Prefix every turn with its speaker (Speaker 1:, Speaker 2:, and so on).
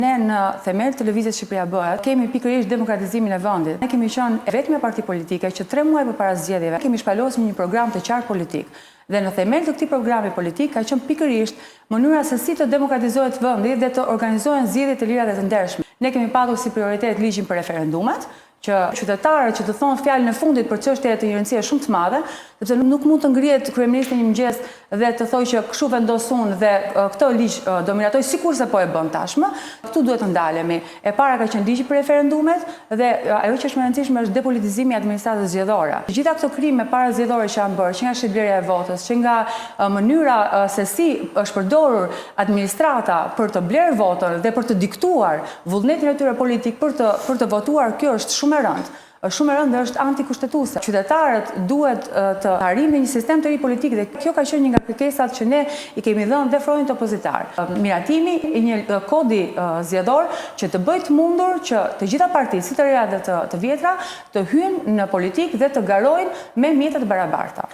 Speaker 1: Ne në themel të Lëvizjes Shqipëria Bëhet kemi pikërisht demokratizimin e vendit. Ne kemi qenë vetëm parti politike që 3 muaj përpara zgjedhjeve kemi shpalosur një program të qartë politik. Dhe në themel të këtij programi politik ka qenë pikërisht mënyra se si të demokratizohet vendi dhe të organizohen zgjedhje të lira dhe të ndershme. Ne kemi pasur si prioritet ligjin për referendumet, që qytetarët që të thonë fjalën e fundit për çështje të një rëndësie shumë të madhe, sepse nuk mund të ngrihet kryeministri një mëngjes dhe të thojë që kështu vendos unë dhe këtë ligj do miratoj sikurse po e bën tashmë. Këtu duhet të ndalemi. E para ka qenë ligji për referendumet dhe ajo që është më e rëndësishme është depolitizimi i administratës zgjedhore. Të gjitha këto krime para zgjedhore që janë bërë, që nga shitblerja e votës, që nga mënyra se si është përdorur administrata për të blerë votën dhe për të diktuar vullnetin e tyre politik për të votuar, kjo është shumë e rëndë. Shumë e rëndë dhe është antikushtetuese. Qytetarët duhet të arrijnë një sistem të ri politik dhe kjo ka qenë një nga kërkesat që ne i kemi dhënë dhe frontit opozitar. Miratimi i një kodi zgjedhor që të bëjë të mundur që të gjitha partitë, si të reja dhe të vjetra, të hyjnë në politikë dhe të garojnë me mjete të barabarta.